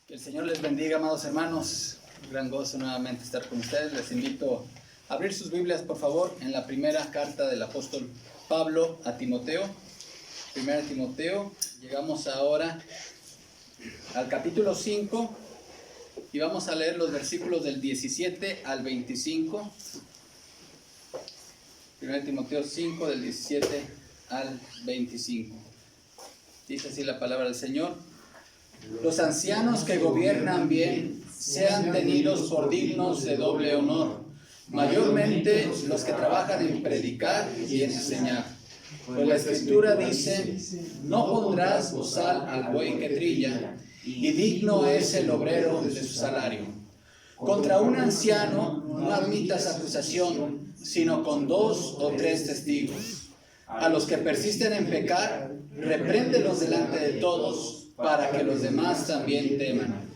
Que el Señor les bendiga, amados hermanos. Un gran gozo nuevamente estar con ustedes. Les invito a abrir sus Biblias, por favor, en la primera carta del apóstol Pablo a Timoteo. Primera Timoteo. Llegamos ahora al capítulo 5 y vamos a leer los versículos del 17 al 25. Primera Timoteo 5, del 17 al 25. Dice así la palabra del Señor. Los ancianos que gobiernan bien sean tenidos por dignos de doble honor, mayormente los que trabajan en predicar y en enseñar. Pues la Escritura dice, no pondrás bozal al buey que trilla, y digno es el obrero de su salario. Contra un anciano no admitas acusación, sino con 2 o 3 testigos. A los que persisten en pecar, repréndelos delante de todos, para que los demás también teman.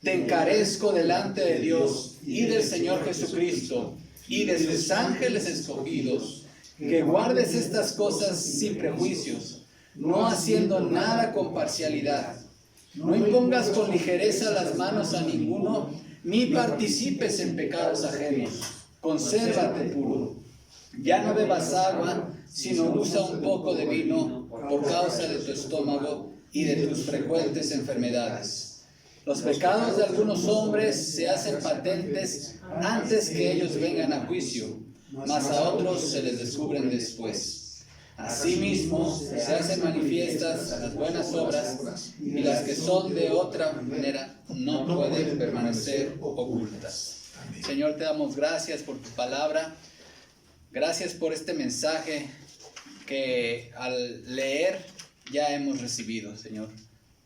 Te encarezco delante de Dios y del Señor Jesucristo y de sus ángeles escogidos, que guardes estas cosas sin prejuicios, no haciendo nada con parcialidad. No impongas con ligereza las manos a ninguno, ni participes en pecados ajenos. Consérvate puro. Ya no bebas agua, sino usa un poco de vino por causa de tu estómago y de tus frecuentes enfermedades. Los pecados de algunos hombres se hacen patentes antes que ellos vengan a juicio, mas a otros se les descubren después. Asimismo, se hacen manifiestas las buenas obras, y las que son de otra manera no pueden permanecer ocultas. Señor, te damos gracias por tu palabra. Gracias por este mensaje que al leer ya hemos recibido, Señor.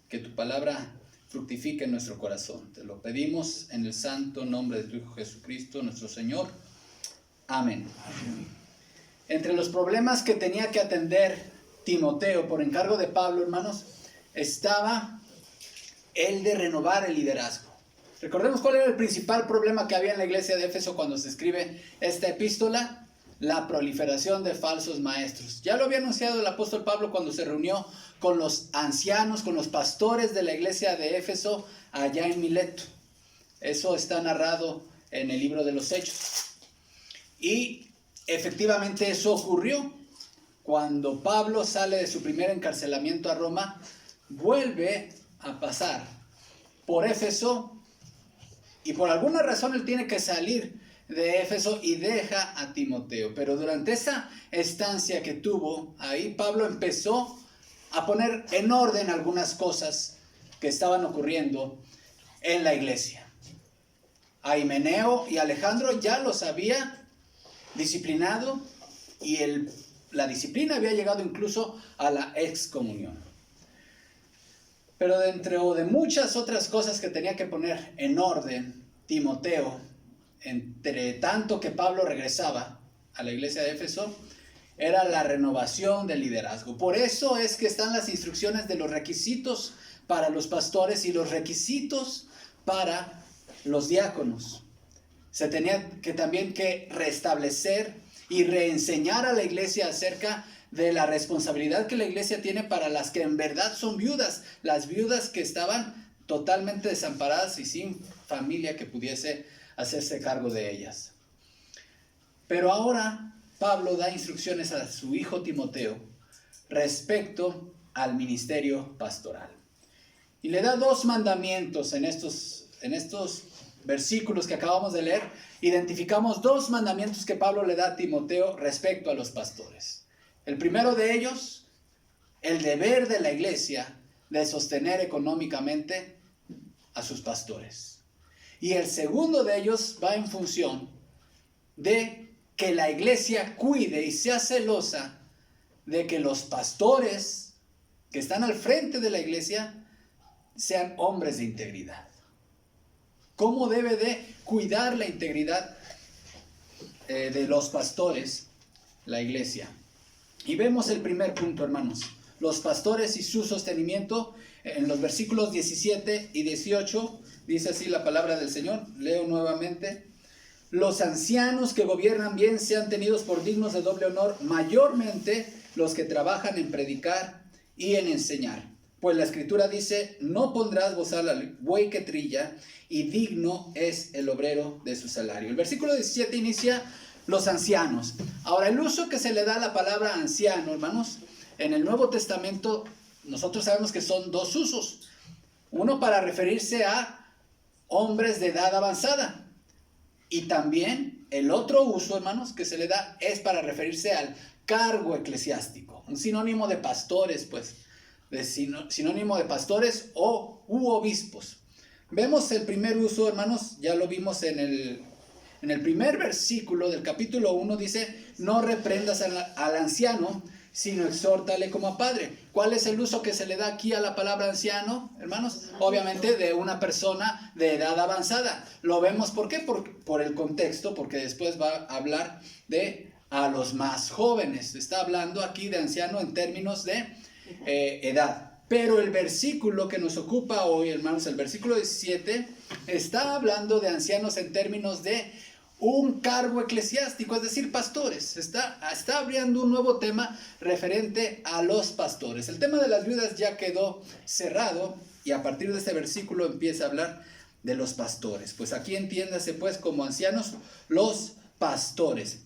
Que tu palabra fructifique en nuestro corazón. Te lo pedimos en el santo nombre de tu Hijo Jesucristo, nuestro Señor. Amén. Amén. Entre los problemas que tenía que atender Timoteo por encargo de Pablo, hermanos, estaba el de renovar el liderazgo. Recordemos cuál era el principal problema que había en la iglesia de Éfeso cuando se escribe esta epístola. La proliferación de falsos maestros. Ya lo había anunciado el apóstol Pablo cuando se reunió con los ancianos, con los pastores de la iglesia de Éfeso allá en Mileto. Eso está narrado en el libro de los Hechos. Y efectivamente eso ocurrió. Cuando Pablo sale de su primer encarcelamiento a Roma, vuelve a pasar por Éfeso y por alguna razón él tiene que salir de Éfeso y deja a Timoteo. Pero durante esa estancia que tuvo ahí, Pablo empezó a poner en orden algunas cosas que estaban ocurriendo en la iglesia. A Himeneo y Alejandro ya los había disciplinado y la disciplina había llegado incluso a la excomunión. Pero dentro de muchas otras cosas que tenía que poner en orden Timoteo, entre tanto que Pablo regresaba a la iglesia de Éfeso, era la renovación del liderazgo. Por eso es que están las instrucciones de los requisitos para los pastores y los requisitos para los diáconos. Se tenía que también que restablecer y reenseñar a la iglesia acerca de la responsabilidad que la iglesia tiene para las que en verdad son viudas, las viudas que estaban totalmente desamparadas y sin familia que pudiese hacerse cargo de ellas. Pero ahora Pablo da instrucciones a su hijo Timoteo respecto al ministerio pastoral. Y le da 2 mandamientos en estos versículos que acabamos de leer. Identificamos 2 mandamientos que Pablo le da a Timoteo respecto a los pastores. El primero de ellos, el deber de la iglesia de sostener económicamente a sus pastores. Y el segundo de ellos va en función de que la iglesia cuide y sea celosa de que los pastores que están al frente de la iglesia sean hombres de integridad. ¿Cómo debe de cuidar la integridad de los pastores la iglesia? Y vemos el primer punto, hermanos. Los pastores y su sostenimiento en los versículos 17 y 18. Dice así la palabra del Señor. Leo nuevamente. Los ancianos que gobiernan bien sean tenidos por dignos de doble honor, mayormente los que trabajan en predicar y en enseñar. Pues la Escritura dice, no pondrás bozal al buey que trilla, y digno es el obrero de su salario. El versículo 17 inicia los ancianos. Ahora, el uso que se le da a la palabra anciano, hermanos, en el Nuevo Testamento, nosotros sabemos que son dos usos. Uno para referirse a hombres de edad avanzada. Y también el otro uso, hermanos, que se le da es para referirse al cargo eclesiástico. Un sinónimo de pastores, pues. Sinónimo de pastores u obispos. Vemos el primer uso, hermanos, ya lo vimos en el primer versículo del capítulo 1, dice, no reprendas al anciano, sino exhórtale como a padre. ¿Cuál es el uso que se le da aquí a la palabra anciano, hermanos? Obviamente de una persona de edad avanzada. Lo vemos, ¿por qué? Por el contexto, porque después va a hablar de a los más jóvenes. Está hablando aquí de anciano en términos de edad. Pero el versículo que nos ocupa hoy, hermanos, el versículo 17, está hablando de ancianos en términos de un cargo eclesiástico, es decir, pastores. Está abriendo un nuevo tema referente a los pastores. El tema de las viudas ya quedó cerrado y a partir de este versículo empieza a hablar de los pastores. Pues aquí entiéndase pues como ancianos los pastores.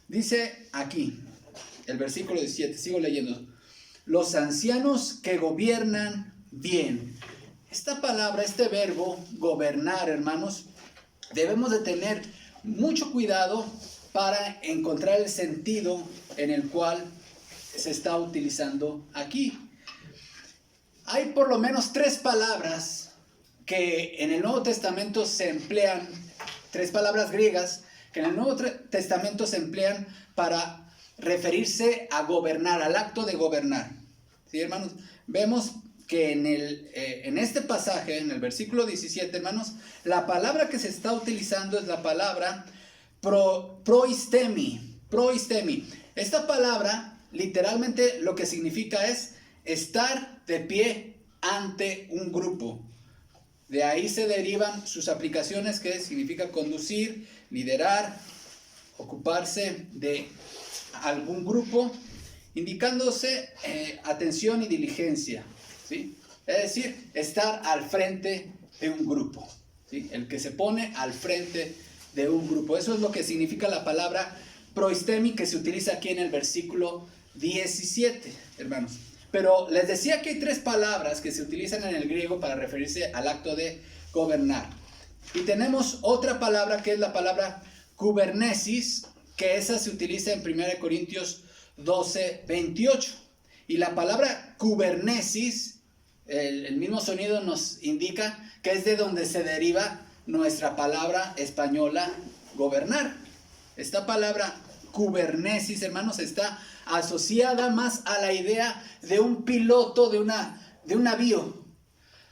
Dice aquí, el versículo 17, sigo leyendo. Los ancianos que gobiernan bien. Esta palabra, este verbo, gobernar, hermanos, debemos de tener mucho cuidado para encontrar el sentido en el cual se está utilizando aquí. Hay por lo menos 3 palabras que en el Nuevo Testamento se emplean, 3 palabras griegas que en el Nuevo Testamento se emplean para referirse a gobernar, al acto de gobernar. ¿Sí, hermanos? Vemos que en este pasaje, en el versículo 17, hermanos, la palabra que se está utilizando es la palabra proistemi. Esta palabra literalmente lo que significa es estar de pie ante un grupo. De ahí se derivan sus aplicaciones, que significa conducir, liderar, ocuparse de algún grupo, indicándose atención y diligencia, ¿sí? Es decir, estar al frente de un grupo, ¿sí? El que se pone al frente de un grupo. Eso es lo que significa la palabra proistemi que se utiliza aquí en el versículo 17, hermanos. Pero les decía que hay 3 palabras que se utilizan en el griego para referirse al acto de gobernar. Y tenemos otra palabra que es la palabra kubernesis, que esa se utiliza en 1 Corintios 12, 28. Y la palabra kubernesis, el mismo sonido nos indica que es de donde se deriva nuestra palabra española gobernar. Esta palabra kubernesis, hermanos, está asociada más a la idea de un piloto de un navío.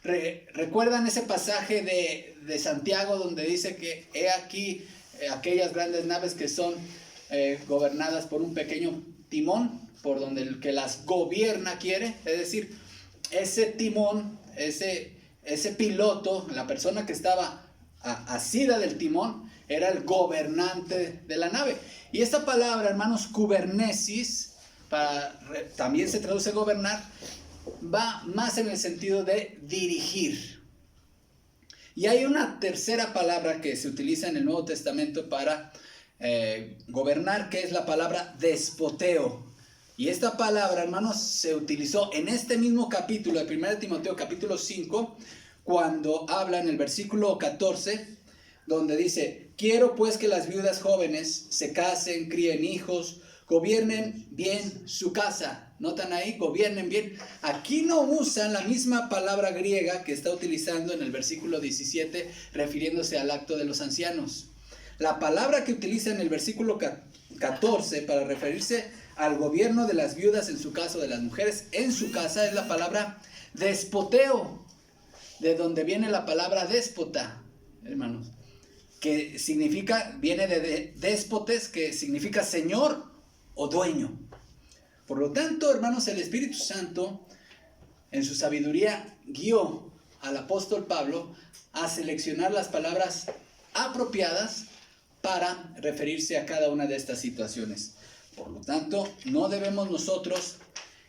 ¿Recuerdan ese pasaje de Santiago donde dice que he aquí aquellas grandes naves que son gobernadas por un pequeño timón, por donde el que las gobierna quiere? Es decir, ese timón, ese piloto, la persona que estaba asida del timón, era el gobernante de la nave. Y esta palabra, hermanos, kubernesis, también se traduce gobernar, va más en el sentido de dirigir. Y hay una tercera palabra que se utiliza en el Nuevo Testamento para gobernar, que es la palabra despoteo. Y esta palabra, hermanos, se utilizó en este mismo capítulo de 1 Timoteo, capítulo 5, cuando habla en el versículo 14, donde dice: quiero pues que las viudas jóvenes se casen, críen hijos, gobiernen bien su casa. ¿Notan ahí? Gobiernen bien. Aquí no usan la misma palabra griega que está utilizando en el versículo 17, refiriéndose al acto de los ancianos. La palabra que utiliza en el versículo 14 para referirse al gobierno de las viudas en su casa, de las mujeres en su casa, es la palabra despoteo, de donde viene la palabra déspota, hermanos, que significa, viene de déspotes, que significa señor o dueño. Por lo tanto, hermanos, el Espíritu Santo, en su sabiduría, guió al apóstol Pablo a seleccionar las palabras apropiadas para referirse a cada una de estas situaciones. Por lo tanto, no debemos nosotros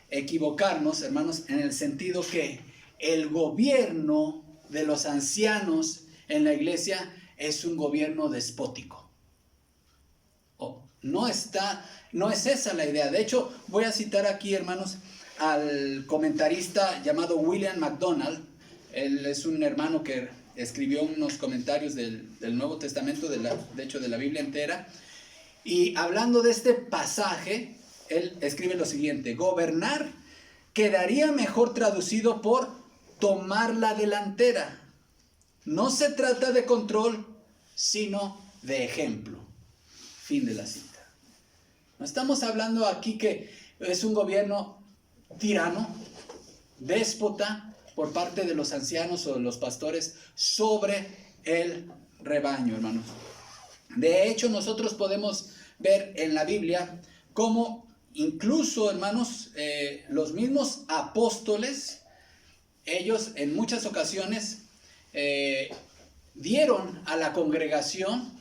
equivocarnos, hermanos, en el sentido que el gobierno de los ancianos en la iglesia es un gobierno despótico. No es esa la idea. De hecho, voy a citar aquí, hermanos, al comentarista llamado William MacDonald. Él es un hermano que escribió unos comentarios del Nuevo Testamento, de hecho de la Biblia entera. Y hablando de este pasaje, él escribe lo siguiente: gobernar quedaría mejor traducido por tomar la delantera. No se trata de control, sino de ejemplo. Fin de la cita. No estamos hablando aquí que es un gobierno tirano, déspota, por parte de los ancianos o de los pastores sobre el rebaño, hermanos. De hecho, nosotros podemos ver en la Biblia cómo incluso, hermanos, los mismos apóstoles, ellos en muchas ocasiones dieron a la congregación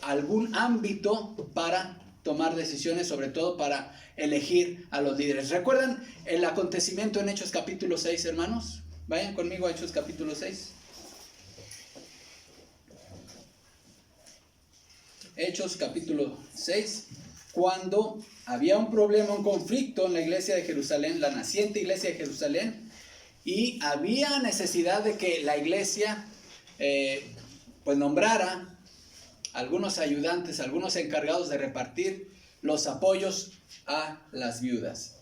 algún ámbito para tomar decisiones, sobre todo para elegir a los líderes. ¿Recuerdan el acontecimiento en Hechos capítulo 6, hermanos? Vayan conmigo a Hechos capítulo 6. Hechos capítulo 6, cuando había un problema, un conflicto en la iglesia de Jerusalén, la naciente iglesia de Jerusalén, y había necesidad de que la iglesia pues nombrara algunos ayudantes, algunos encargados de repartir los apoyos a las viudas.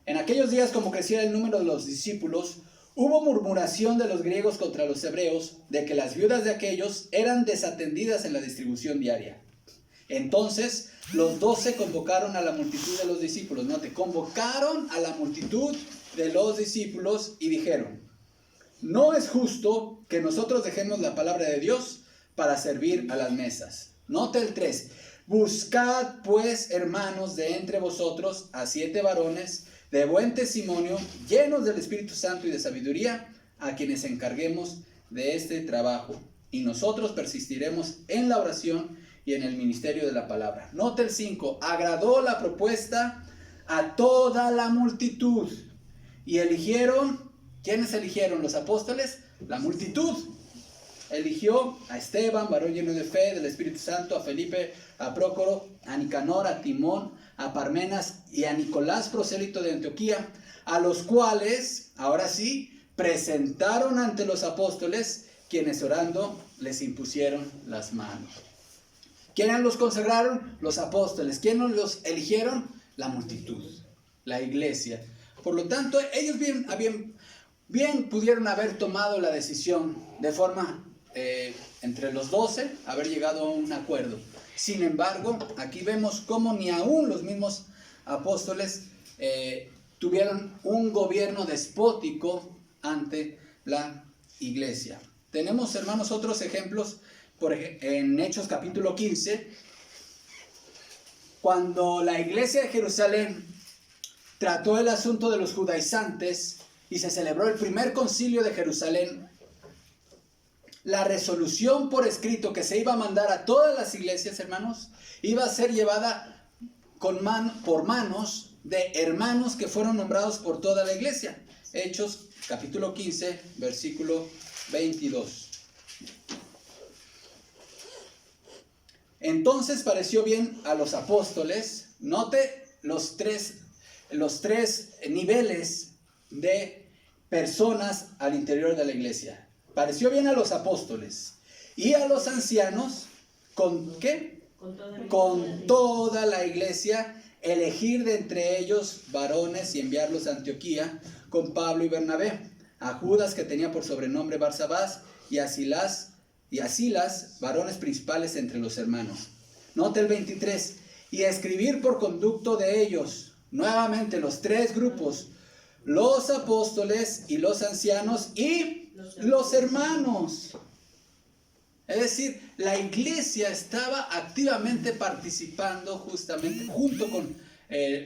En aquellos días, como crecía el número de los discípulos, hubo murmuración de los griegos contra los hebreos de que las viudas de aquellos eran desatendidas en la distribución diaria. Entonces los 12 convocaron a la multitud de los discípulos. Convocaron a la multitud de los discípulos y dijeron: no es justo que nosotros dejemos la palabra de Dios para servir a las mesas. Note el 3. Buscad pues, hermanos, de entre vosotros a 7 varones de buen testimonio, llenos del Espíritu Santo y de sabiduría, a quienes encarguemos de este trabajo. Y nosotros persistiremos en la oración y en el ministerio de la palabra. Note el 5. Agradó la propuesta a toda la multitud. Y eligieron, ¿quiénes eligieron? ¿Los apóstoles? La multitud. Eligió a Esteban, varón lleno de fe, del Espíritu Santo, a Felipe, a Prócoro, a Nicanor, a Timón, a Parmenas y a Nicolás, prosélito de Antioquía, a los cuales, ahora sí, presentaron ante los apóstoles, quienes orando les impusieron las manos. ¿Quiénes los consagraron? Los apóstoles. ¿Quiénes los eligieron? La multitud, la iglesia. Por lo tanto, ellos bien pudieron haber tomado la decisión de forma entre los 12, haber llegado a un acuerdo. Sin embargo, aquí vemos cómo ni aún los mismos apóstoles tuvieron un gobierno despótico ante la iglesia. Tenemos, hermanos, otros ejemplos en Hechos capítulo 15, cuando la iglesia de Jerusalén trató el asunto de los judaizantes y se celebró el primer concilio de Jerusalén. La resolución por escrito que se iba a mandar a todas las iglesias, hermanos, iba a ser llevada por manos de hermanos que fueron nombrados por toda la iglesia. Hechos capítulo 15, versículo 22. Entonces pareció bien a los apóstoles. Note los tres niveles de personas al interior de la iglesia. Pareció bien a los apóstoles y a los ancianos, ¿con qué? Con toda la iglesia, elegir de entre ellos varones y enviarlos a Antioquía con Pablo y Bernabé, a Judas, que tenía por sobrenombre Barsabás, y a Silas, varones principales entre los hermanos. Note el 23, y a escribir por conducto de ellos, nuevamente los 3 grupos, los apóstoles y los ancianos y los hermanos. Es decir, la iglesia estaba activamente participando justamente junto con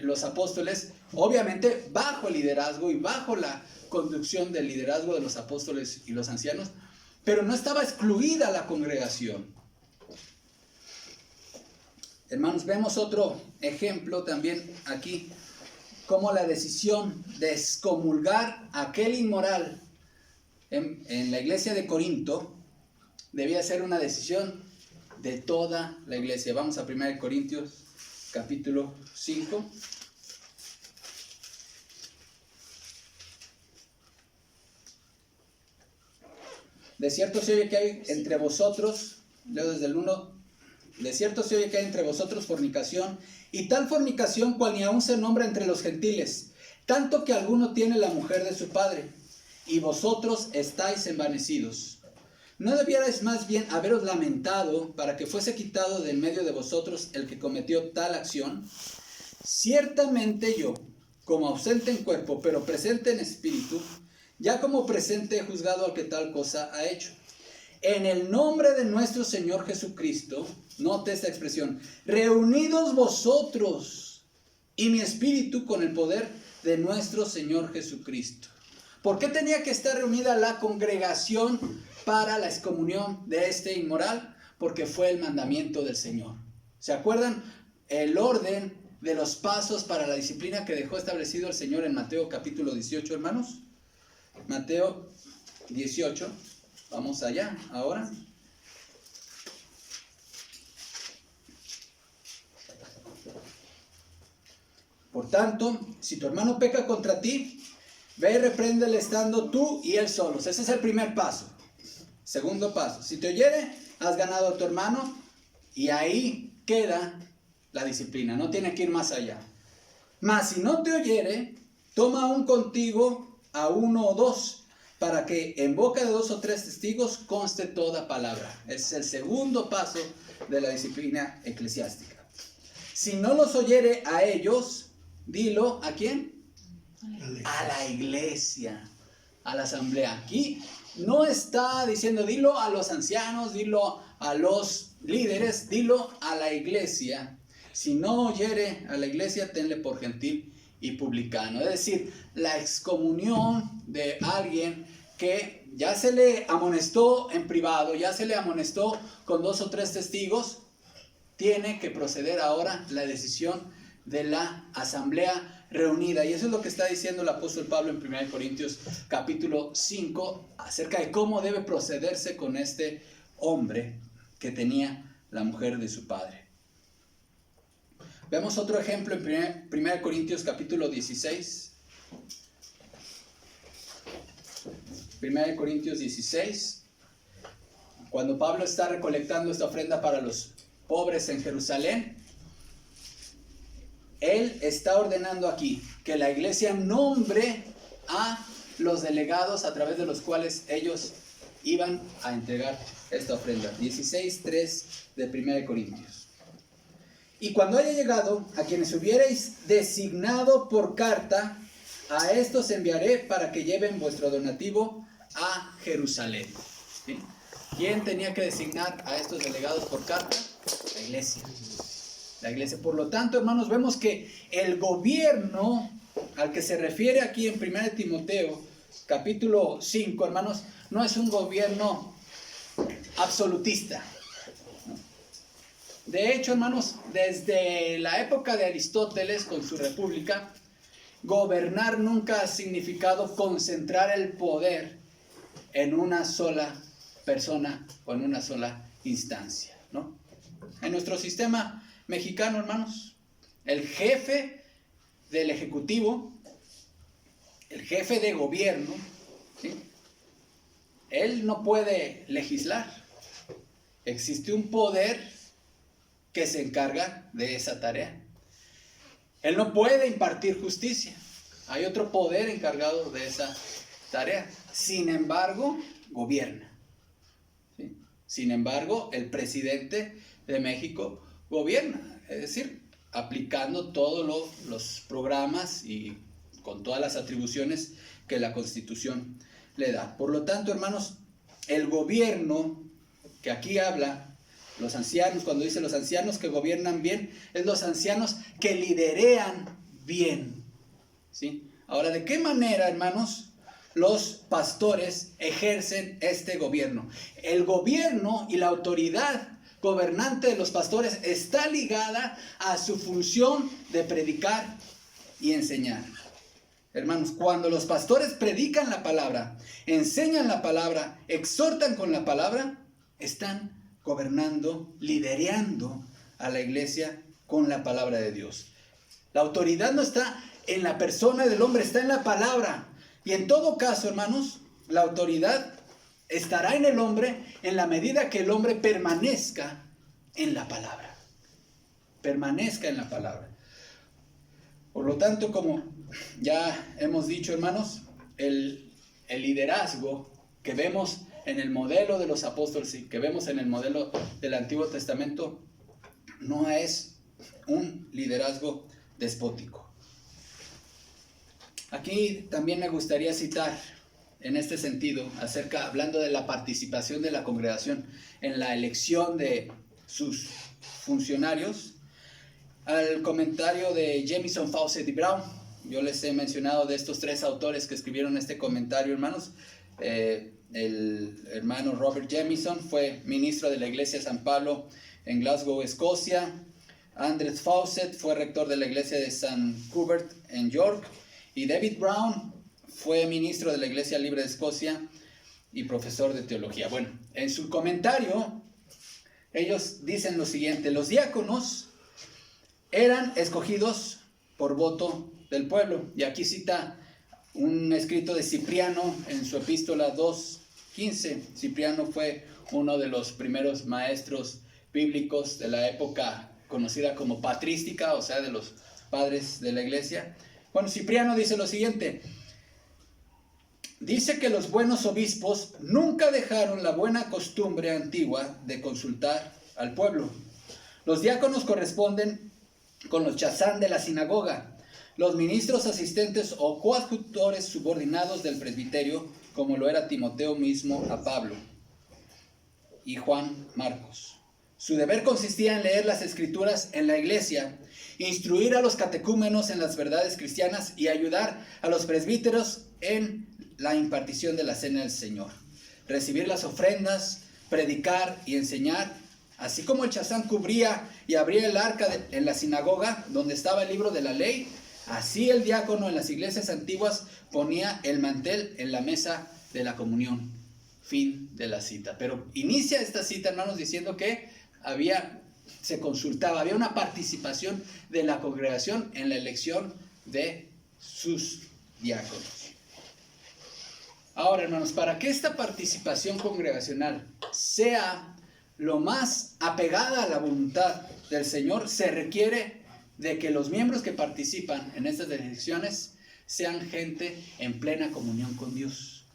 los apóstoles, obviamente bajo el liderazgo y bajo la conducción del liderazgo de los apóstoles y los ancianos, pero no estaba excluida la congregación. Hermanos, vemos otro ejemplo también aquí cómo la decisión de excomulgar a aquel inmoral en la iglesia de Corinto debía ser una decisión de toda la iglesia. Vamos a 1 Corintios capítulo 5. De cierto se oye que hay entre vosotros, leo desde el 1, de cierto se oye que hay entre vosotros fornicación, y tal fornicación cual ni aún se nombra entre los gentiles, tanto que alguno tiene la mujer de su padre, y vosotros estáis envanecidos. ¿No debierais más bien haberos lamentado para que fuese quitado del medio de vosotros el que cometió tal acción? Ciertamente yo, como ausente en cuerpo, pero presente en espíritu, ya como presente he juzgado al que tal cosa ha hecho. En el nombre de nuestro Señor Jesucristo, note esta expresión, reunidos vosotros y mi espíritu con el poder de nuestro Señor Jesucristo. ¿Por qué tenía que estar reunida la congregación para la excomunión de este inmoral? Porque fue el mandamiento del Señor. ¿Se acuerdan el orden de los pasos para la disciplina que dejó establecido el Señor en Mateo capítulo 18, hermanos? Mateo 18, vamos allá ahora. Por tanto, si tu hermano peca contra ti, ve y repréndele estando tú y él solos. Ese es el primer paso. Segundo paso, si te oyere, has ganado a tu hermano y ahí queda la disciplina, no tiene que ir más allá. Mas si no te oyere, toma aún contigo a 1 o 2, para que en boca de 2 o 3 testigos conste toda palabra. Ese es el segundo paso de la disciplina eclesiástica. Si no los oyere a ellos, dilo, ¿a quién? A la iglesia, a la asamblea. Aquí no está diciendo dilo a los ancianos, dilo a los líderes, dilo a la iglesia. Si no oyere a la iglesia, tenle por gentil y publicano. Es decir, la excomunión de alguien que ya se le amonestó en privado, ya se le amonestó con 2 o 3 testigos, tiene que proceder ahora la decisión de la asamblea reunida. Y eso es lo que está diciendo el apóstol Pablo en 1 Corintios capítulo 5 acerca de cómo debe procederse con este hombre que tenía la mujer de su padre. Vemos otro ejemplo en 1 Corintios capítulo 16. 1 Corintios 16. Cuando Pablo está recolectando esta ofrenda para los pobres en Jerusalén, él está ordenando aquí que la iglesia nombre a los delegados a través de los cuales ellos iban a entregar esta ofrenda. 16:3 de 1 Corintios. Y cuando haya llegado a quienes hubierais designado por carta, a estos enviaré para que lleven vuestro donativo a Jerusalén. ¿Sí? ¿Quién tenía que designar a estos delegados por carta? La iglesia. La iglesia. Por lo tanto, hermanos, vemos que el gobierno al que se refiere aquí en 1 Timoteo, capítulo 5, hermanos, no es un gobierno absolutista. De hecho, hermanos, desde la época de Aristóteles con su república, gobernar nunca ha significado concentrar el poder en una sola persona o en una sola instancia, ¿no? En nuestro sistema mexicano, hermanos, el jefe del ejecutivo, el jefe de gobierno, ¿sí? Él no puede legislar. Existe un poder que se encarga de esa tarea. Él no puede impartir justicia. Hay otro poder encargado de esa tarea. Sin embargo, gobierna. ¿Sí? Sin embargo, el presidente de México gobierna. Es decir, aplicando todos los programas y con todas las atribuciones que la Constitución le da. Por lo tanto, hermanos, el gobierno que aquí habla, los ancianos, cuando dice los ancianos que gobiernan bien, es los ancianos que liderean bien. ¿Sí? Ahora, ¿de qué manera, hermanos, los pastores ejercen este gobierno? El gobierno y la autoridad gobernante de los pastores está ligada a su función de predicar y enseñar. Hermanos, cuando los pastores predican la palabra, enseñan la palabra, exhortan con la palabra, están gobernando, liderando a la iglesia con la palabra de Dios. La autoridad no está en la persona del hombre, está en la palabra. Y en todo caso, hermanos, la autoridad estará en el hombre en la medida que el hombre permanezca en la palabra. Permanezca en la palabra. Por lo tanto, como ya hemos dicho, hermanos, el liderazgo que vemos en el modelo de los apóstoles y que vemos en el modelo del Antiguo Testamento no es un liderazgo despótico. Aquí también me gustaría citar en este sentido, hablando de la participación de la congregación en la elección de sus funcionarios, al comentario de Jamieson, Fawcett y Brown. Yo les he mencionado de estos tres autores que escribieron este comentario, hermanos. El hermano Robert Jamieson fue ministro de la iglesia de San Pablo en Glasgow, Escocia. Andrew Fawcett fue rector de la iglesia de St. Cuthbert en York. Y David Brown fue ministro de la Iglesia Libre de Escocia y profesor de teología. Bueno, en su comentario, ellos dicen lo siguiente: los diáconos eran escogidos por voto del pueblo. Y aquí cita un escrito de Cipriano en su epístola 2:15. Cipriano fue uno de los primeros maestros bíblicos de la época conocida como patrística, o sea, de los padres de la iglesia. Bueno, Cipriano dice lo siguiente: dice que los buenos obispos nunca dejaron la buena costumbre antigua de consultar al pueblo. Los diáconos corresponden con los chazán de la sinagoga, los ministros asistentes o coadjutores subordinados del presbiterio, como lo era Timoteo mismo a Pablo y Juan Marcos. Su deber consistía en leer las escrituras en la iglesia, instruir a los catecúmenos en las verdades cristianas y ayudar a los presbíteros en la impartición de la cena del Señor, recibir las ofrendas, predicar y enseñar. Así como el chazán cubría y abría el arca en la sinagoga donde estaba el libro de la ley, así el diácono en las iglesias antiguas ponía el mantel en la mesa de la comunión. Fin de la cita. Pero inicia esta cita, hermanos, diciendo que se consultaba, había una participación de la congregación en la elección de sus diáconos. Ahora, hermanos, para que esta participación congregacional sea lo más apegada a la voluntad del Señor, se requiere de que los miembros que participan en estas elecciones sean gente en plena comunión con Dios.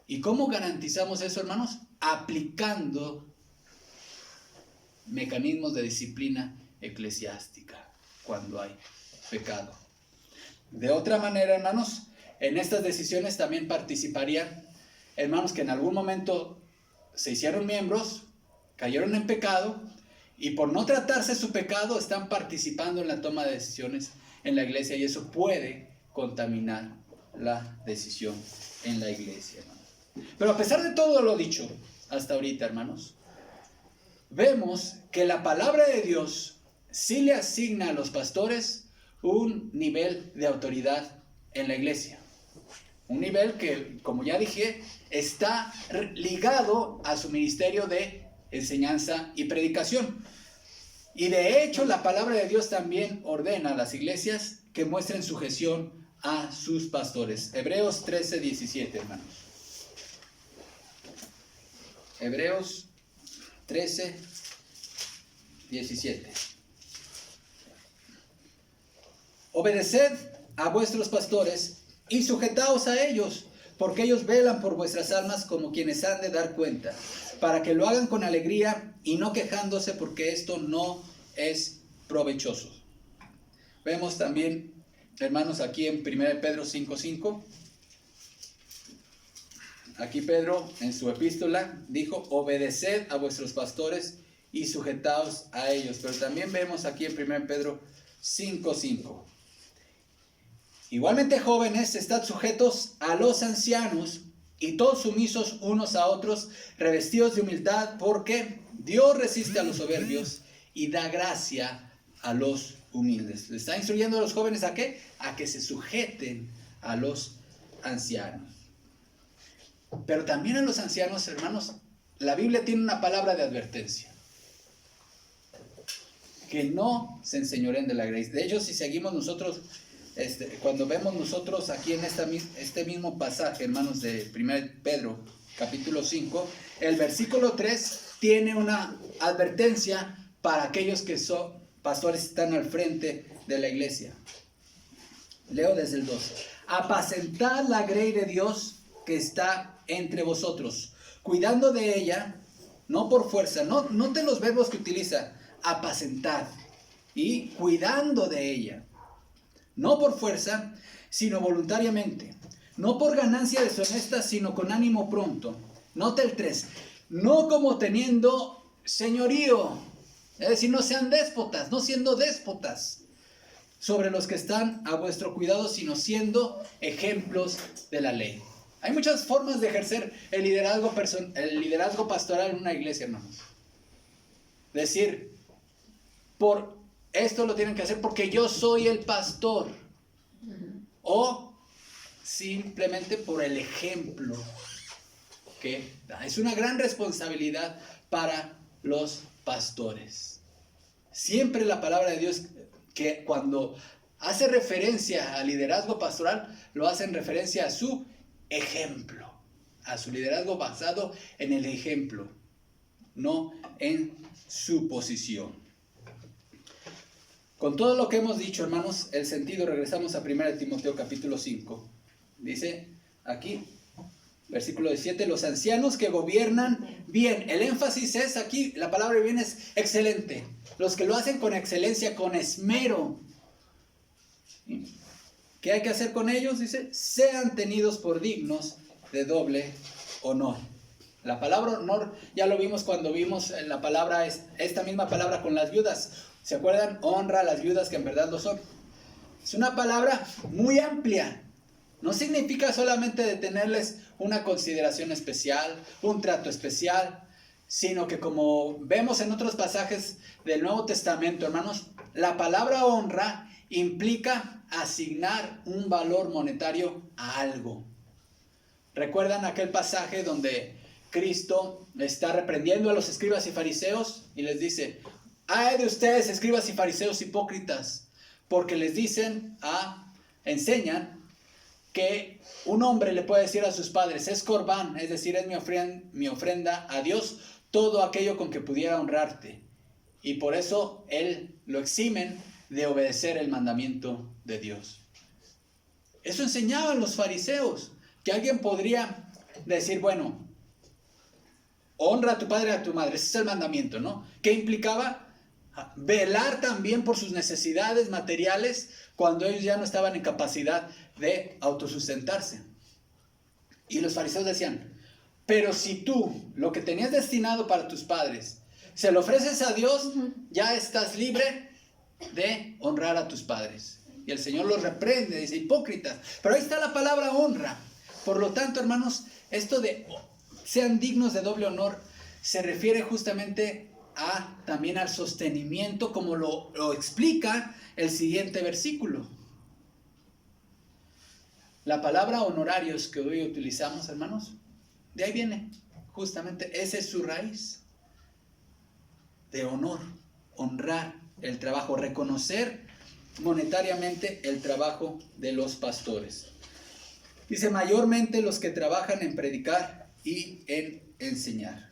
¿Y cómo garantizamos eso, hermanos? Aplicando mecanismos de disciplina eclesiástica cuando hay pecado. De otra manera, hermanos, en estas decisiones también participarían hermanos que en algún momento se hicieron miembros, cayeron en pecado y por no tratarse su pecado están participando en la toma de decisiones en la iglesia, y eso puede contaminar la decisión en la iglesia, hermanos. Pero a pesar de todo lo dicho hasta ahorita, hermanos, vemos que la palabra de Dios sí le asigna a los pastores un nivel de autoridad en la iglesia. Un nivel que, como ya dije, está ligado a su ministerio de enseñanza y predicación. Y de hecho, la palabra de Dios también ordena a las iglesias que muestren sujeción a sus pastores. Hebreos 13:17, hermanos. Hebreos 13:17. Obedeced a vuestros pastores y sujetaos a ellos, porque ellos velan por vuestras almas como quienes han de dar cuenta, para que lo hagan con alegría y no quejándose, porque esto no es provechoso. Vemos también, hermanos, aquí en 1 Pedro 5:5. Aquí Pedro, en su epístola, dijo: obedeced a vuestros pastores y sujetaos a ellos. Pero también vemos aquí en 1 Pedro 5:5. Igualmente, jóvenes, estad sujetos a los ancianos y todos sumisos unos a otros, revestidos de humildad, porque Dios resiste a los soberbios y da gracia a los humildes. Le está instruyendo a los jóvenes ¿a qué? A que se sujeten a los ancianos. Pero también a los ancianos, hermanos, la Biblia tiene una palabra de advertencia. Que no se enseñoren de la gracia. De hecho, si seguimos nosotros, cuando vemos nosotros aquí en este mismo pasaje, hermanos, de 1 Pedro, capítulo 5, el versículo 3 tiene una advertencia para aquellos que son pastores, están al frente de la iglesia. Leo desde el 2. Apacentad la grey de Dios que está entre vosotros, cuidando de ella, no por fuerza. Noten los verbos que utiliza. Apacentad y cuidando de ella, no por fuerza, sino voluntariamente, no por ganancia deshonesta, sino con ánimo pronto. Nota el 3, no como teniendo señorío, es decir, no sean déspotas, no siendo déspotas sobre los que están a vuestro cuidado, sino siendo ejemplos de la ley. Hay muchas formas de ejercer el liderazgo pastoral en una iglesia, hermanos. Decir, por esto lo tienen que hacer porque yo soy el pastor. O simplemente por el ejemplo que da. Es una gran responsabilidad para los pastores. Siempre la palabra de Dios, que cuando hace referencia al liderazgo pastoral, lo hace en referencia a su ejemplo, a su liderazgo basado en el ejemplo, no en su posición. Con todo lo que hemos dicho, hermanos, el sentido, regresamos a 1 Timoteo capítulo 5. Dice aquí, versículo 17, los ancianos que gobiernan bien. El énfasis es aquí, la palabra bien es excelente. Los que lo hacen con excelencia, con esmero. ¿Qué hay que hacer con ellos? Dice, sean tenidos por dignos de doble honor. La palabra honor, ya lo vimos cuando vimos la palabra, esta misma palabra con las viudas. ¿Se acuerdan? Honra a las viudas que en verdad lo son. Es una palabra muy amplia. No significa solamente de tenerles una consideración especial, un trato especial, sino que como vemos en otros pasajes del Nuevo Testamento, hermanos, la palabra honra implica asignar un valor monetario a algo. ¿Recuerdan aquel pasaje donde Cristo está reprendiendo a los escribas y fariseos y les dice: ay de ustedes, escribas y fariseos hipócritas, porque les enseñan que un hombre le puede decir a sus padres, es corbán, es decir, es mi ofrenda a Dios, todo aquello con que pudiera honrarte. Y por eso él lo eximen de obedecer el mandamiento de Dios. Eso enseñaban los fariseos, que alguien podría decir, bueno, honra a tu padre y a tu madre, ese es el mandamiento, ¿no? ¿Qué implicaba? Velar también por sus necesidades materiales cuando ellos ya no estaban en capacidad de autosustentarse. Y los fariseos decían, pero si tú lo que tenías destinado para tus padres se lo ofreces a Dios, ya estás libre de honrar a tus padres. Y el Señor los reprende, dice, hipócritas. Pero ahí está la palabra honra. Por lo tanto, hermanos, esto de sean dignos de doble honor se refiere justamente también al sostenimiento, como lo explica el siguiente versículo. La palabra honorarios que hoy utilizamos, hermanos, de ahí viene, justamente, esa es su raíz, de honor, honrar el trabajo, reconocer monetariamente el trabajo de los pastores. Dice, mayormente los que trabajan en predicar y en enseñar.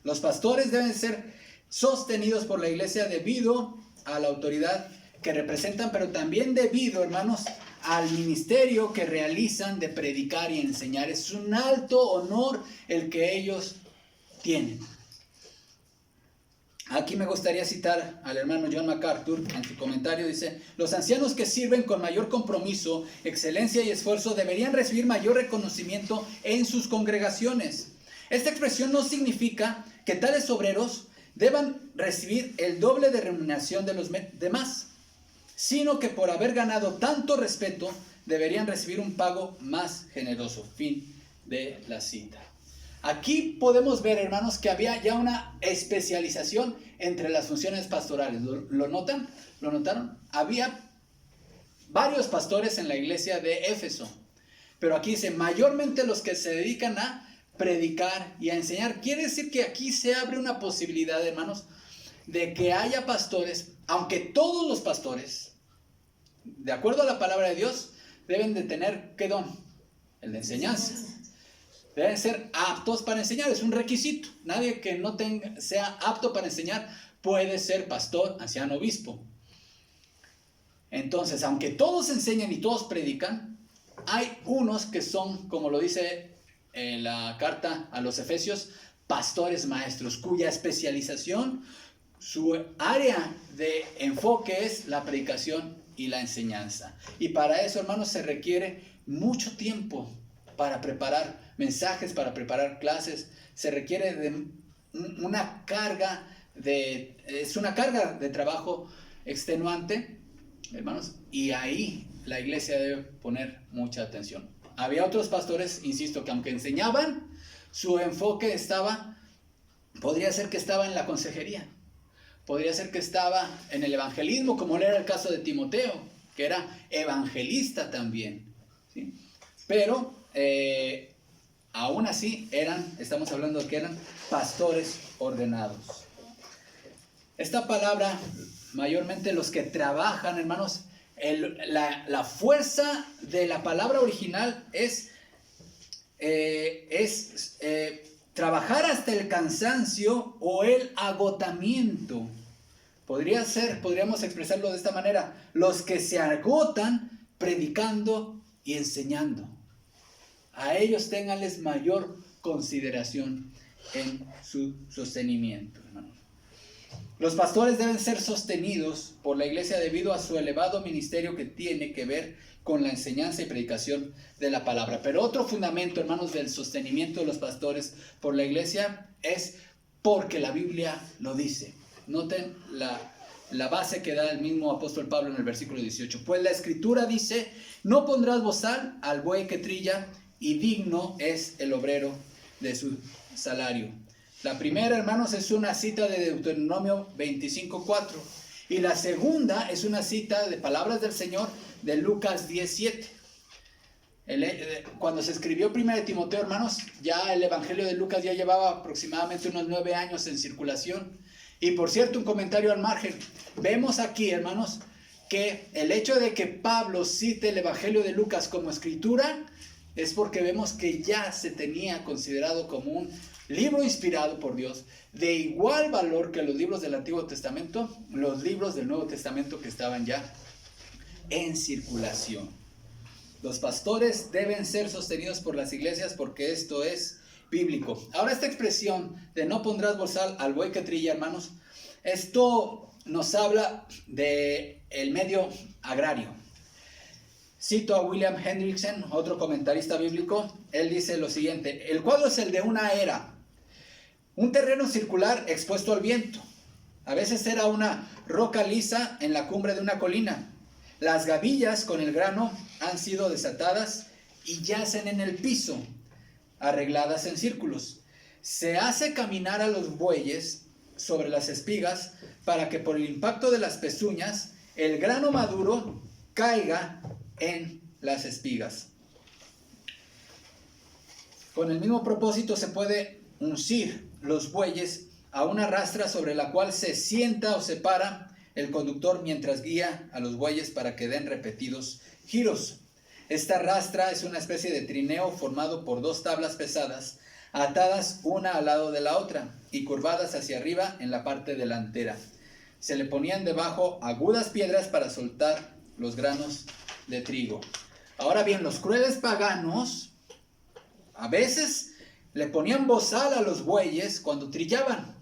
Los pastores deben ser sostenidos por la iglesia debido a la autoridad que representan, pero también debido, hermanos, al ministerio que realizan de predicar y enseñar. Es un alto honor el que ellos tienen. Aquí me gustaría citar al hermano John MacArthur en su comentario. Dice, los ancianos que sirven con mayor compromiso, excelencia y esfuerzo deberían recibir mayor reconocimiento en sus congregaciones. Esta expresión no significa que tales obreros deban recibir el doble de remuneración de los demás, sino que por haber ganado tanto respeto deberían recibir un pago más generoso. Fin de la cita. Aquí podemos ver, hermanos, que había ya una especialización entre las funciones pastorales. ¿Lo notan? ¿Lo notaron? Había varios pastores en la iglesia de Éfeso. Pero aquí dice, mayormente los que se dedican a predicar y a enseñar. Quiere decir que aquí se abre una posibilidad, hermanos, de que haya pastores, aunque todos los pastores, de acuerdo a la palabra de Dios, deben de tener, ¿qué don? El de enseñanza. Deben ser aptos para enseñar, es un requisito. Nadie que no sea apto para enseñar puede ser pastor, anciano, obispo. Entonces, aunque todos enseñan y todos predican, hay unos que son, como lo dice en la carta a los Efesios, pastores maestros, cuya especialización, su área de enfoque es la predicación y la enseñanza. Y para eso, hermanos, se requiere mucho tiempo para preparar mensajes, para preparar clases. Se requiere de una carga es una carga de trabajo extenuante, hermanos, y ahí la iglesia debe poner mucha atención. Había otros pastores, insisto, que aunque enseñaban, su enfoque podría ser que estaba en la consejería, podría ser que estaba en el evangelismo, como era el caso de Timoteo, que era evangelista también, ¿sí? Pero aún así estamos hablando de que eran pastores ordenados. Esta palabra, mayormente los que trabajan, hermanos, la fuerza de la palabra original es trabajar hasta el cansancio o el agotamiento. Podríamos expresarlo de esta manera: los que se agotan predicando y enseñando. A ellos ténganles mayor consideración en su sostenimiento, hermanos. Los pastores deben ser sostenidos por la iglesia debido a su elevado ministerio que tiene que ver con la enseñanza y predicación de la palabra. Pero otro fundamento, hermanos, del sostenimiento de los pastores por la iglesia es porque la Biblia lo dice. Noten la base que da el mismo apóstol Pablo en el versículo 18. Pues la escritura dice: no pondrás bozal al buey que trilla, y digno es el obrero de su salario. La primera, hermanos, es una cita de Deuteronomio 25:4. Y la segunda es una cita de palabras del Señor de Lucas 10:7. Cuando se escribió Primera de Timoteo, hermanos, ya el Evangelio de Lucas ya llevaba aproximadamente unos 9 años en circulación. Y por cierto, un comentario al margen. Vemos aquí, hermanos, que el hecho de que Pablo cite el Evangelio de Lucas como escritura es porque vemos que ya se tenía considerado como un libro inspirado por Dios, de igual valor que los libros del Antiguo Testamento, los libros del Nuevo Testamento que estaban ya en circulación. Los pastores deben ser sostenidos por las iglesias porque esto es bíblico. Ahora, esta expresión de no pondrás bozal al buey que trilla, hermanos, esto nos habla del medio agrario. Cito a William Hendrickson, otro comentarista bíblico. Él dice lo siguiente: el cuadro es el de una era, un terreno circular expuesto al viento. A veces era una roca lisa en la cumbre de una colina. Las gavillas con el grano han sido desatadas y yacen en el piso, arregladas en círculos. Se hace caminar a los bueyes sobre las espigas para que por el impacto de las pezuñas el grano maduro caiga en las espigas. Con el mismo propósito se puede uncir los bueyes a una rastra sobre la cual se sienta o se para el conductor mientras guía a los bueyes para que den repetidos giros. Esta rastra es una especie de trineo formado por 2 tablas pesadas, atadas una al lado de la otra y curvadas hacia arriba en la parte delantera. Se le ponían debajo agudas piedras para soltar los granos de trigo. Ahora bien, los crueles paganos a veces le ponían bozal a los bueyes cuando trillaban.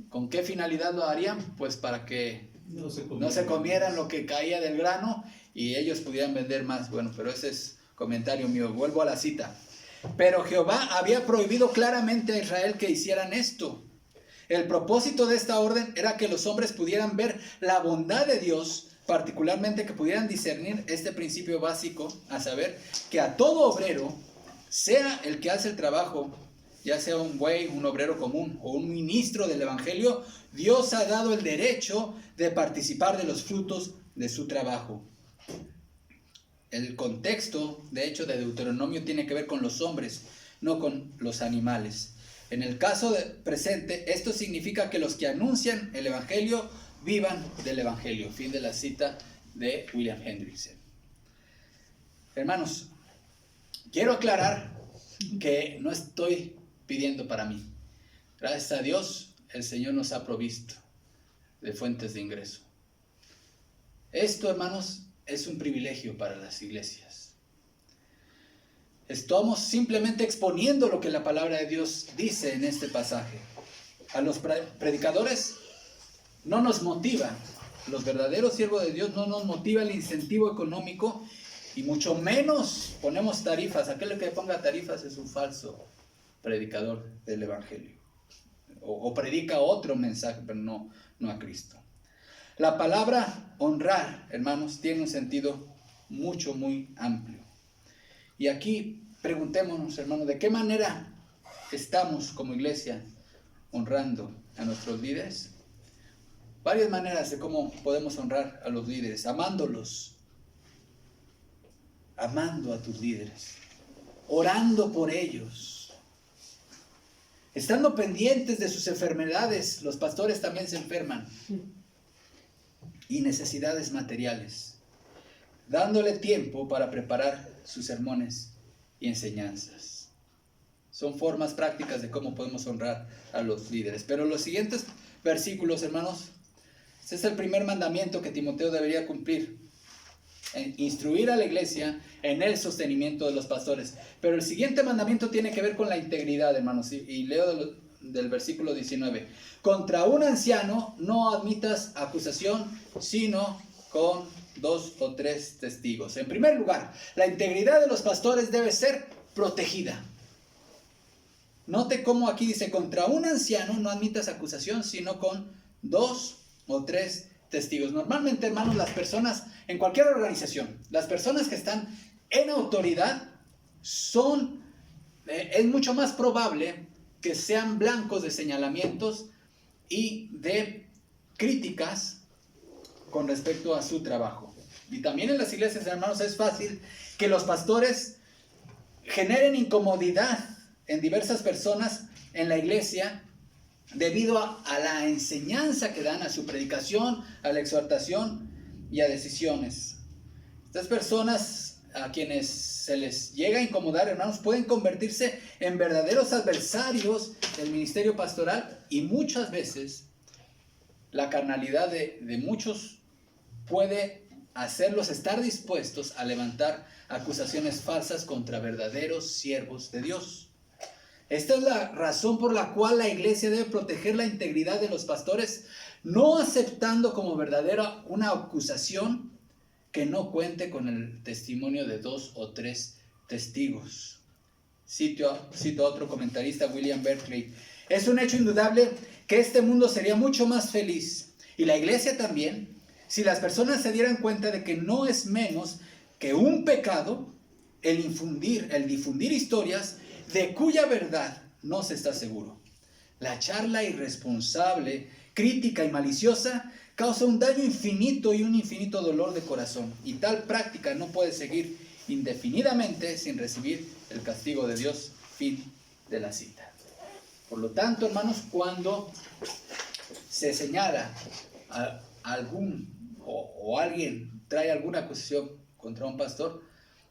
¿Con qué finalidad lo harían? Pues para que no se comieran lo que caía del grano y ellos pudieran vender más. Bueno, pero ese es comentario mío. Vuelvo a la cita. Pero Jehová había prohibido claramente a Israel que hicieran esto. El propósito de esta orden era que los hombres pudieran ver la bondad de Dios, particularmente que pudieran discernir este principio básico, a saber, que a todo obrero, sea el que hace el trabajo ya sea un buey, un obrero común o un ministro del Evangelio, Dios ha dado el derecho de participar de los frutos de su trabajo. El contexto, de hecho, de Deuteronomio tiene que ver con los hombres, no con los animales. En el caso presente, esto significa que los que anuncian el Evangelio vivan del Evangelio. Fin de la cita de William Hendrickson. Hermanos, quiero aclarar que no estoy pidiendo para mí. Gracias a Dios, el Señor nos ha provisto de fuentes de ingreso. Esto, hermanos, es un privilegio para las iglesias. Estamos simplemente exponiendo lo que la palabra de Dios dice en este pasaje. A los predicadores no nos motiva, los verdaderos siervos de Dios no nos motiva el incentivo económico y mucho menos ponemos tarifas. Aquel que ponga tarifas es un falso predicador del Evangelio. O predica otro mensaje, pero no a Cristo. La palabra honrar, hermanos, tiene un sentido muy amplio. Y aquí preguntémonos, hermanos, ¿de qué manera estamos como iglesia honrando a nuestros líderes? Varias maneras de cómo podemos honrar a los líderes: amándolos, amando a tus líderes, orando por ellos, estando pendientes de sus enfermedades. Los pastores también se enferman. Y necesidades materiales, dándole tiempo para preparar sus sermones y enseñanzas. Son formas prácticas de cómo podemos honrar a los líderes. Pero los siguientes versículos, hermanos, este es el primer mandamiento que Timoteo debería cumplir: instruir a la iglesia en el sostenimiento de los pastores. Pero el siguiente mandamiento tiene que ver con la integridad, hermanos, y leo del versículo 19. Contra un anciano no admitas acusación, sino con 2 o 3 testigos. En primer lugar, la integridad de los pastores debe ser protegida. Note cómo aquí dice: contra un anciano no admitas acusación, sino con 2 o 3 testigos. Normalmente, hermanos, las personas en cualquier organización, las personas que están en autoridad es mucho más probable que sean blancos de señalamientos y de críticas con respecto a su trabajo. Y también en las iglesias, hermanos, es fácil que los pastores generen incomodidad en diversas personas en la iglesia debido a la enseñanza que dan, a su predicación, a la exhortación y a decisiones. Estas personas a quienes se les llega a incomodar, hermanos, pueden convertirse en verdaderos adversarios del ministerio pastoral, y muchas veces la carnalidad de muchos puede hacerlos estar dispuestos a levantar acusaciones falsas contra verdaderos siervos de Dios. Esta es la razón por la cual la iglesia debe proteger la integridad de los pastores, no aceptando como verdadera una acusación que no cuente con el testimonio de 2 o 3 testigos. Cito a otro comentarista, William Berkeley: es un hecho indudable que este mundo sería mucho más feliz, y la iglesia también, si las personas se dieran cuenta de que no es menos que un pecado el difundir historias de cuya verdad no se está seguro. La charla irresponsable, crítica y maliciosa causa un daño infinito y un infinito dolor de corazón, y tal práctica no puede seguir indefinidamente sin recibir el castigo de Dios. Fin de la cita. Por lo tanto, hermanos, cuando se señala a algún o alguien trae alguna acusación contra un pastor,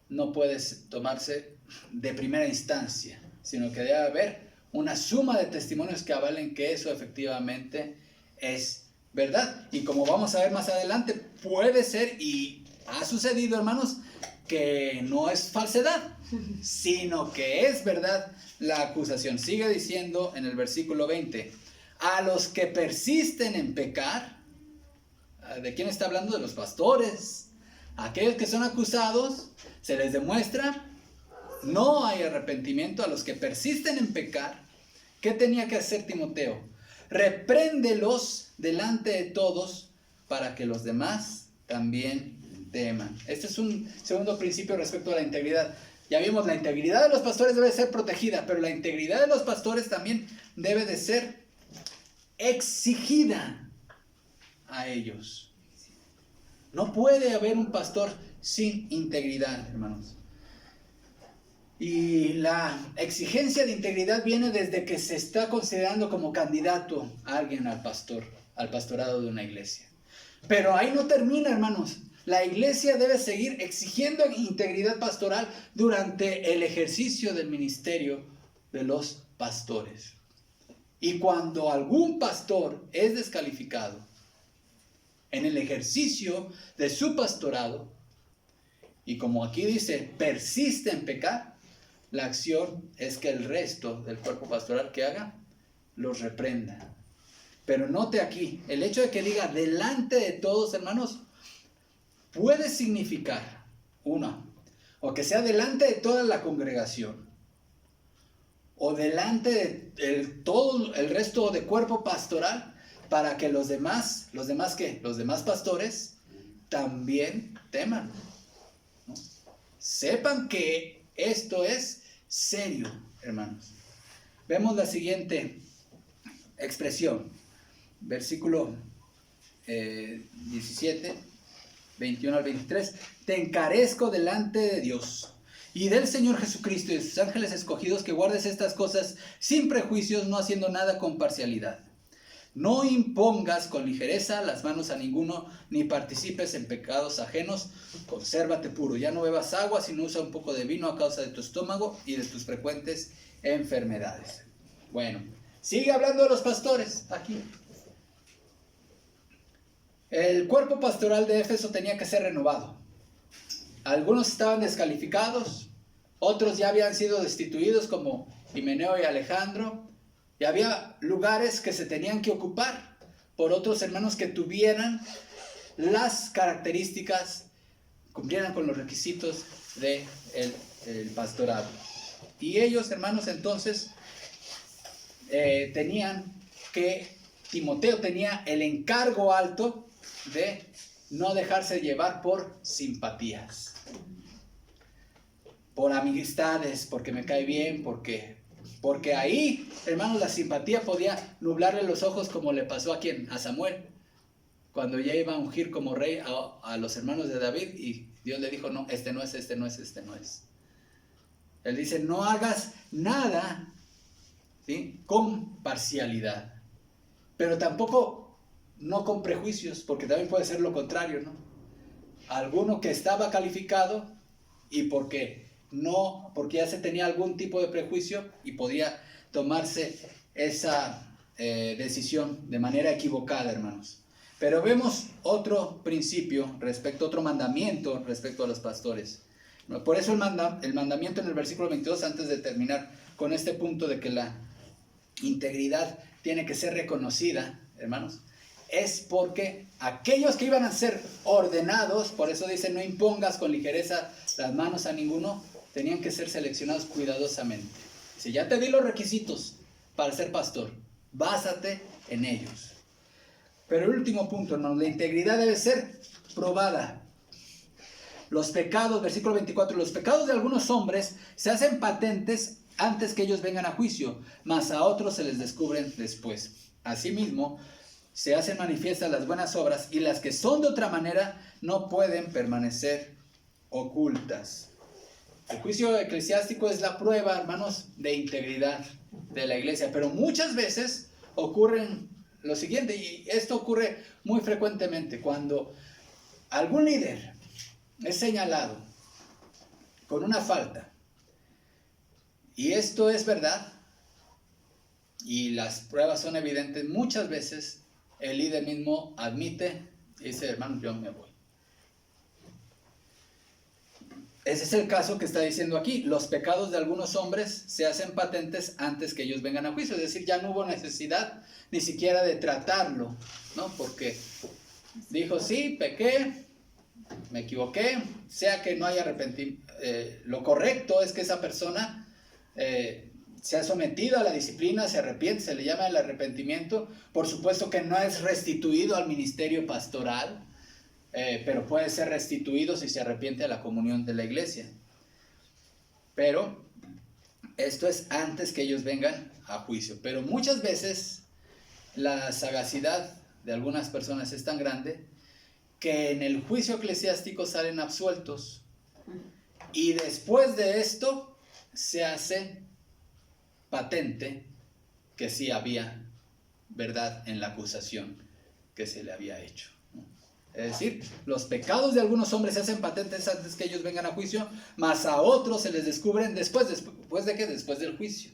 no puede tomarse de primera instancia, sino que debe haber una suma de testimonios que avalen que eso efectivamente es verdad. Y como vamos a ver más adelante, puede ser, y ha sucedido, hermanos, que no es falsedad, sino que es verdad la acusación. Sigue diciendo en el versículo 20: a los que persisten en pecar. ¿De quién está hablando? De los pastores. Aquellos que son acusados, se les demuestra no hay arrepentimiento. A los que persisten en pecar, ¿qué tenía que hacer Timoteo? Repréndelos delante de todos para que los demás también teman. Este es un segundo principio respecto a la integridad. Ya vimos, la integridad de los pastores debe ser protegida, pero la integridad de los pastores también debe de ser exigida a ellos. No puede haber un pastor sin integridad, hermanos. Y la exigencia de integridad viene desde que se está considerando como candidato a alguien al pastorado de una iglesia. Pero ahí no termina, hermanos. La iglesia debe seguir exigiendo integridad pastoral durante el ejercicio del ministerio de los pastores. Y cuando algún pastor es descalificado en el ejercicio de su pastorado, y como aquí dice, persiste en pecar, la acción es que el resto del cuerpo pastoral que haga, los reprenda. Pero note aquí, el hecho de que diga delante de todos, hermanos, puede significar, o que sea delante de toda la congregación, o delante de todo el resto de cuerpo pastoral, para que los demás pastores también teman, ¿no? Sepan que esto es serio, hermanos. Vemos la siguiente expresión, versículo 17, 21 al 23. Te encarezco delante de Dios y del Señor Jesucristo y de sus ángeles escogidos que guardes estas cosas sin prejuicios, no haciendo nada con parcialidad. No impongas con ligereza las manos a ninguno, ni participes en pecados ajenos. Consérvate puro. Ya no bebas agua, sino usa un poco de vino a causa de tu estómago y de tus frecuentes enfermedades. Bueno, sigue hablando de los pastores aquí. El cuerpo pastoral de Éfeso tenía que ser renovado. Algunos estaban descalificados, otros ya habían sido destituidos como Himeneo y Alejandro. Y había lugares que se tenían que ocupar por otros hermanos que tuvieran las características, cumplieran con los requisitos del pastorado. Y ellos, hermanos, entonces, Timoteo tenía el encargo alto de no dejarse llevar por simpatías, por amistades, porque me cae bien, porque ahí, hermanos, la simpatía podía nublarle los ojos, como le pasó a Samuel, cuando ya iba a ungir como rey a los hermanos de David, y Dios le dijo, no, este no es. Él dice, no hagas nada, ¿sí?, con parcialidad, pero tampoco no con prejuicios, porque también puede ser lo contrario, ¿no? Alguno que estaba calificado y porque ya se tenía algún tipo de prejuicio y podía tomarse esa decisión de manera equivocada, hermanos. Pero vemos otro principio otro mandamiento respecto a los pastores. Por eso el mandamiento en el versículo 22, antes de terminar con este punto de que la integridad tiene que ser reconocida, hermanos, es porque aquellos que iban a ser ordenados, por eso dice, no impongas con ligereza las manos a ninguno, tenían que ser seleccionados cuidadosamente. Si ya te di los requisitos para ser pastor, básate en ellos. Pero el último punto, hermanos, la integridad debe ser probada. Los pecados, versículo 24, los pecados de algunos hombres se hacen patentes antes que ellos vengan a juicio, mas a otros se les descubren después. Asimismo, se hacen manifiestas las buenas obras y las que son de otra manera no pueden permanecer ocultas. El juicio eclesiástico es la prueba, hermanos, de integridad de la iglesia, pero muchas veces ocurre lo siguiente, y esto ocurre muy frecuentemente, cuando algún líder es señalado con una falta, y esto es verdad, y las pruebas son evidentes, muchas veces el líder mismo admite y dice, hermano, yo me voy. Ese es el caso que está diciendo aquí. Los pecados de algunos hombres se hacen patentes antes que ellos vengan a juicio. Es decir, ya no hubo necesidad ni siquiera de tratarlo, ¿no? Porque dijo, sí, pequé, me equivoqué, sea que no haya arrepentimiento. Lo correcto es que esa persona se ha sometido a la disciplina, se arrepiente, se le llama el arrepentimiento. Por supuesto que no es restituido al ministerio pastoral, pero puede ser restituido si se arrepiente a la comunión de la iglesia. Pero esto es antes que ellos vengan a juicio. Pero muchas veces la sagacidad de algunas personas es tan grande que en el juicio eclesiástico salen absueltos. Y después de esto se hace patente que sí había verdad en la acusación que se le había hecho. Es decir, los pecados de algunos hombres se hacen patentes antes que ellos vengan a juicio, mas a otros se les descubren después de qué, después del juicio.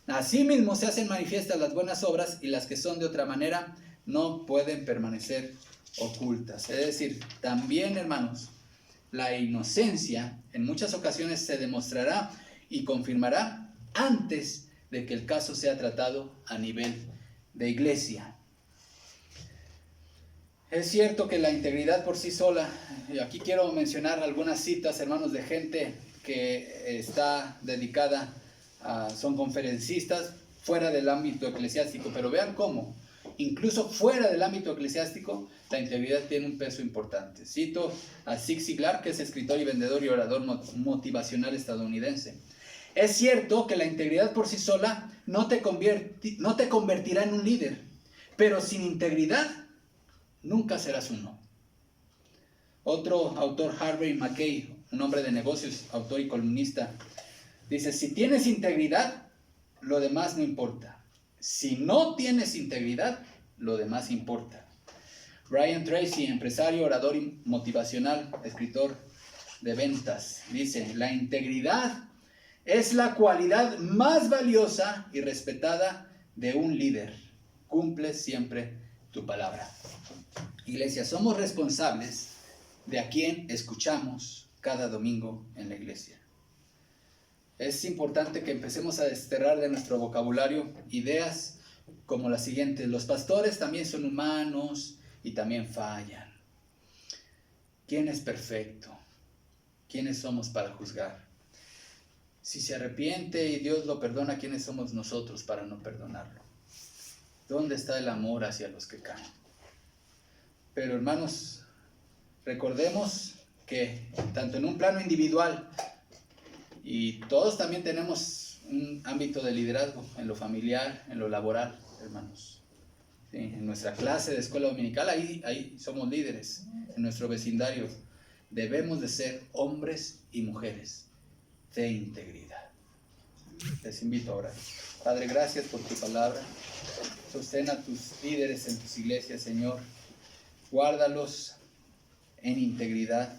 Asimismo se hacen manifiestas las buenas obras, y las que son de otra manera no pueden permanecer ocultas. Es decir, también, hermanos, la inocencia en muchas ocasiones se demostrará y confirmará antes de que el caso sea tratado a nivel de iglesia. Es cierto que la integridad por sí sola, y aquí quiero mencionar algunas citas, hermanos, de gente que está dedicada son conferencistas fuera del ámbito eclesiástico, pero vean cómo, incluso fuera del ámbito eclesiástico, la integridad tiene un peso importante. Cito a Zig Ziglar, que es escritor y vendedor y orador motivacional estadounidense. Es cierto que la integridad por sí sola no te convertirá en un líder, pero sin integridad nunca serás uno. Otro autor, Harvey Mackay, un hombre de negocios, autor y columnista, dice: si tienes integridad, lo demás no importa. Si no tienes integridad, lo demás importa. Brian Tracy, empresario, orador y motivacional, escritor de ventas, dice: la integridad es la cualidad más valiosa y respetada de un líder. Cumple siempre tu palabra. Iglesia, somos responsables de a quién escuchamos cada domingo en la iglesia. Es importante que empecemos a desterrar de nuestro vocabulario ideas como las siguientes: los pastores también son humanos y también fallan. ¿Quién es perfecto? ¿Quiénes somos para juzgar? Si se arrepiente y Dios lo perdona, ¿quiénes somos nosotros para no perdonarlo? ¿Dónde está el amor hacia los que caen? Pero, hermanos, recordemos que tanto en un plano individual, y todos también tenemos un ámbito de liderazgo, en lo familiar, en lo laboral, hermanos. Sí, en nuestra clase de escuela dominical, ahí somos líderes. En nuestro vecindario debemos de ser hombres y mujeres de integridad. Les invito a orar. Padre, gracias por tu palabra. Sostén a tus líderes en tus iglesias, Señor. Guárdalos en integridad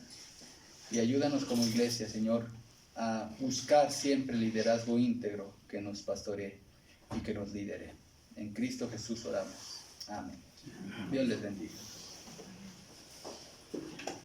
y ayúdanos como iglesia, Señor, a buscar siempre el liderazgo íntegro que nos pastoree y que nos lidere. En Cristo Jesús oramos. Amén. Dios les bendiga.